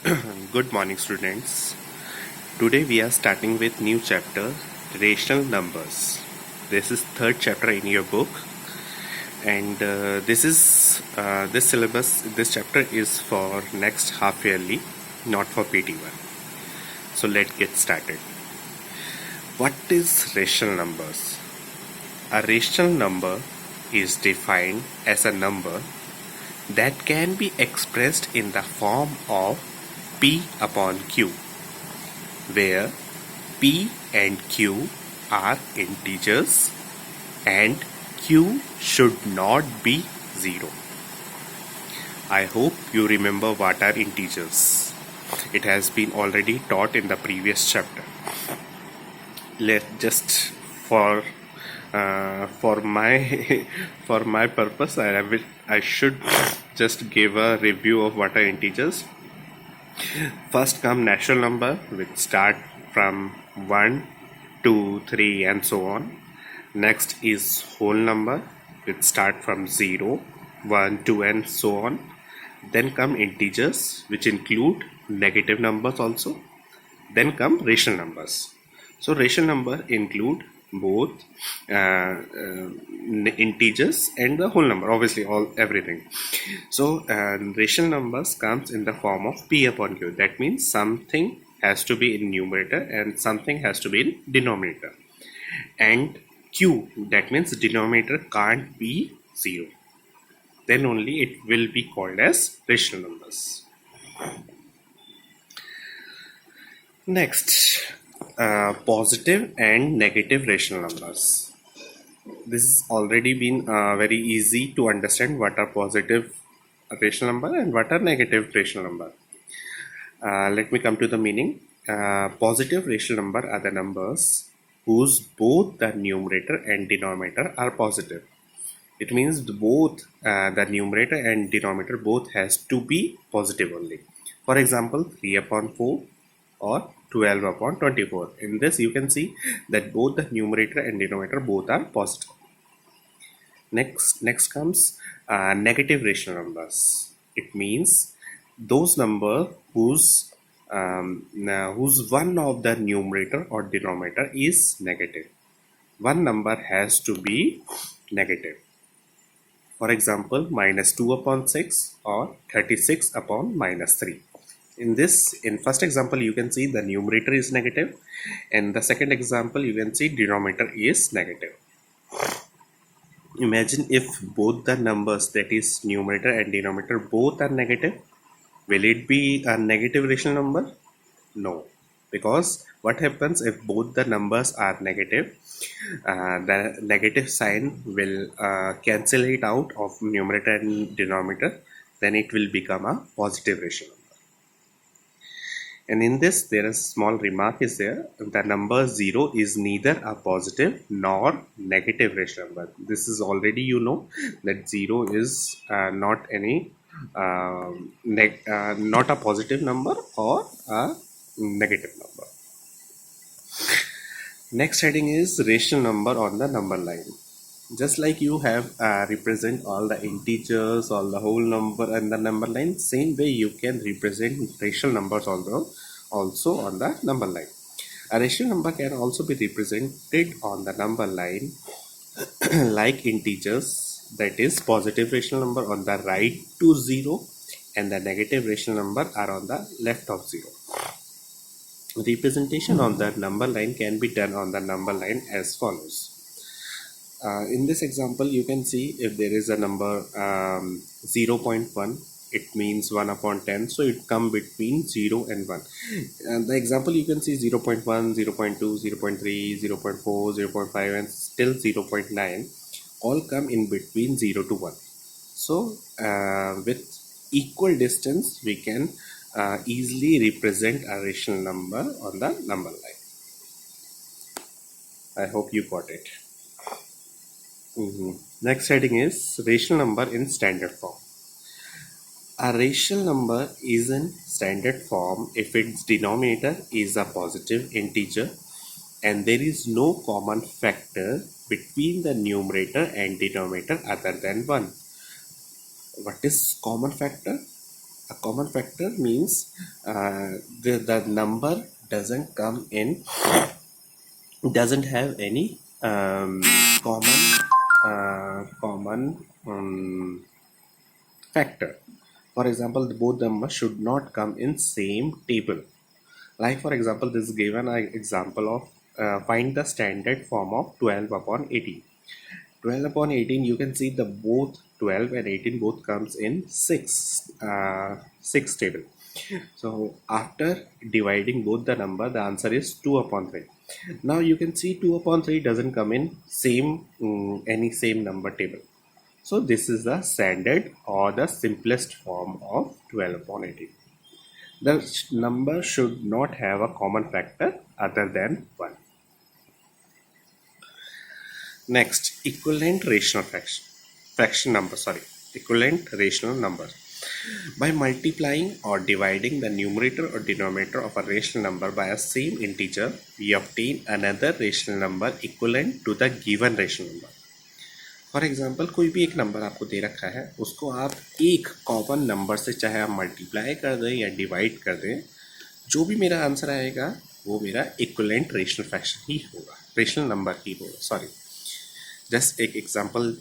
Good morning, students. Today we are starting with new chapter, rational numbers. This is third chapter in your book, and this syllabus. This chapter is for next half yearly, not for PT1. So let's get started. What is rational numbers? A rational number is defined as a number that can be expressed in the form of P upon Q, where P and Q are integers and Q should not be 0. I hope you remember what are integers. It has been already taught in the previous chapter. Let just for my for my purpose, I should just give a review of what are integers. First come natural number, which start from 1, 2, 3 and so on. Next is whole number, which start from 0, 1, 2 and so on. Then come integers, which include negative numbers also. Then come rational numbers. So rational number include both integers and the whole number, obviously everything. So rational numbers comes in the form of P upon Q. That means something has to be in numerator and something has to be in denominator. And Q, that means denominator can't be 0. Then only it will be called as rational numbers. Next, positive and negative rational numbers. This has already been very easy to understand what are positive rational number and what are negative rational number. Let me come to the meaning. Positive rational number are the numbers whose both the numerator and denominator are positive. It means both the numerator and denominator both has to be positive only. For example, 3 upon 4 or 12 upon 24. In this you can see that both the numerator and denominator both are positive. Next comes negative rational numbers. It means those number whose one of the numerator or denominator is negative. One number has to be negative. For example, minus 2 upon 6 or 36 upon minus 3. In first example, you can see the numerator is negative, and the second example, you can see denominator is negative. Imagine if both the numbers, that is numerator and denominator, both are negative. Will it be a negative rational number? No, because what happens if both the numbers are negative? The negative sign will cancel it out of numerator and denominator. Then it will become a positive rational number. And in this, there is a small remark is there. The number 0 is neither a positive nor negative rational number. This is already you know that 0 is not any not a positive number or a negative number. Next heading is rational number on the number line. Just like you have represent all the integers, all the whole number and the number line, same way you can represent rational numbers also on the number line. A rational number can also be represented on the number line like integers, that is positive rational number on the right to 0 and the negative rational number are on the left of 0. Representation on the number line can be done on the number line as follows. In this example, you can see if there is a number 0.1, it means 1 upon 10, so it come between 0 and 1. And the example you can see 0.1, 0.2, 0.3, 0.4, 0.5 and still 0.9 all come in between 0 to 1. So with equal distance we can easily represent a rational number on the number line. I hope you got it. Next heading is rational number in standard form. A rational number is in standard form if its denominator is a positive integer and there is no common factor between the numerator and denominator other than 1. What is common factor? A common factor means the number doesn't have any common factor. For example, both numbers should not come in same table. Like for example, this is given an example of find the standard form of 12 upon 18. 12 upon 18, you can see the both 12 and 18 both comes in 6 table. So after dividing both the number, the answer is 2 upon 3. Now you can see 2 upon 3 doesn't come in any same number table. So this is the standard or the simplest form of 12 upon 18. The number should not have a common factor other than 1. Next, equivalent rational number. By multiplying or dividing the numerator or denominator of a rational number by a same integer, we obtain another rational number equivalent to the given rational number. For example कोई भी एक number आपको दे रखा है, उसको आप एक common number से चाहे आप मल्टीप्लाई कर दें या डिवाइड कर दें, जो भी मेरा आंसर आएगा वो मेरा इक्विवेलेंट रेशनल फ्रैक्शन ही होगा, रेशनल नंबर ही होगा. सॉरी, जस्ट एक एग्जांपल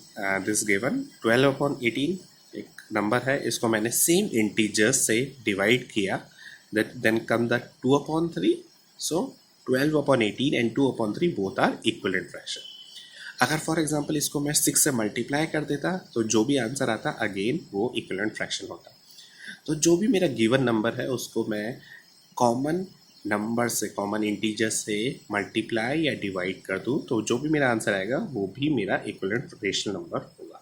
दिस गिवन 12 अपॉन 18 एक नंबर है, इसको मैंने सेम इंटीजर्स से डिवाइड किया, then come the 2 upon 3. So 12 upon 18 and 2 upon 3 both are equivalent fraction. अगर फॉर एग्जांपल इसको मैं 6 से मल्टीप्लाई कर देता तो जो भी आंसर आता अगेन वो इक्विवेलेंट फ्रैक्शन होता. तो जो भी मेरा गिवन नंबर है उसको मैं कॉमन नंबर से, कॉमन इंटीजर से मल्टीप्लाई या डिवाइड कर दूं तो जो भी मेरा आंसर आएगा वो भी मेरा इक्विवेलेंट रेशनल नंबर होगा.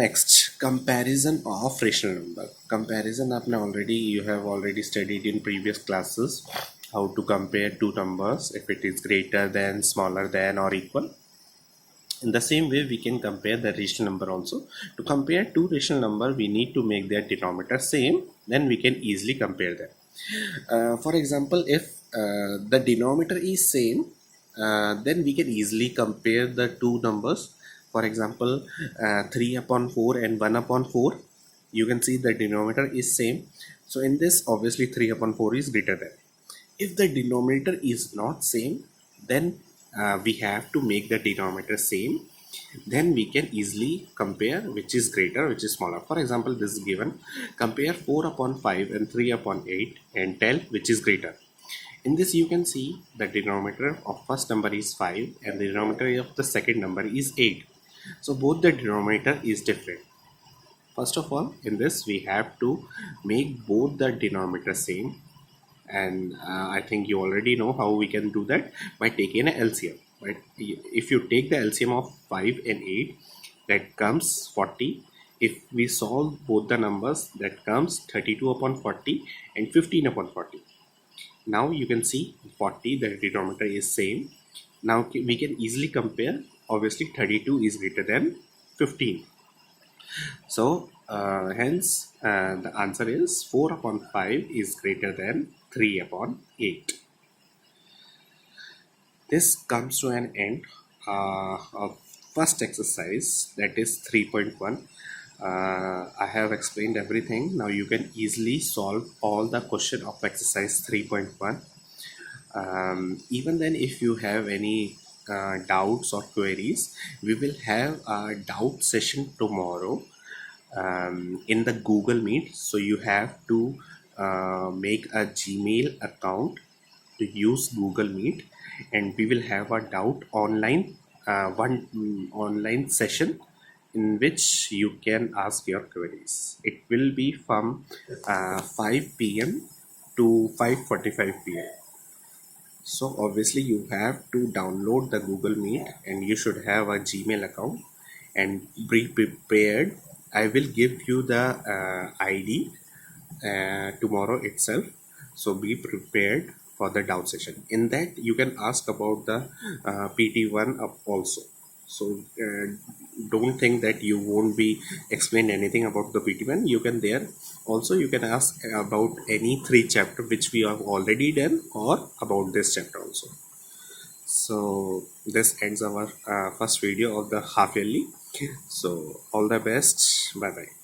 Next, comparison of rational number. Comparison आपने you have already studied in previous classes how to compare two numbers if it is greater than, smaller than or equal. In the same way we can compare the rational number also. To compare two rational number we need to make their denominator same, then we can easily compare them. For example, if the denominator is same, then we can easily compare the two numbers. For example, 3 upon 4 and 1 upon 4, you can see the denominator is same. So in this obviously 3 upon 4 is greater than. If the denominator is not same, then we have to make the denominator same. Then we can easily compare which is greater, which is smaller. For example, this is given. Compare 4 upon 5 and 3 upon 8 and tell which is greater. In this you can see the denominator of first number is 5 and the denominator of the second number is 8. So both the denominator is different. First of all, in this we have to make both the denominator same. And I think you already know how we can do that by taking an LCM. Right? If you take the LCM of 5 and 8, that comes 40. If we solve both the numbers, that comes 32 upon 40 and 15 upon 40. Now you can see 40, the denominator is same. Now we can easily compare. Obviously 32 is greater than 15. So hence the answer is 4 upon 5 is greater than 3 upon 8. This comes to an end of first exercise, that is 3.1. I have explained everything. Now you can easily solve all the question of exercise 3.1. Even then, if you have any doubts or queries, we will have a doubt session tomorrow in the Google Meet. So you have to make a Gmail account to use Google Meet, and we will have a doubt online online session in which you can ask your queries. It will be from 5 p.m. to 5:45 p.m. So obviously you have to download the Google Meet and you should have a Gmail account and be prepared. I will give you the ID tomorrow itself, so be prepared for the doubt session. In that you can ask about the PT1 also. So don't think that you won't be explained anything about the PT1. You can there also you can ask about any 3 chapter which we have already done or about this chapter also. So this ends our first video of the half yearly. So all the best. Bye bye.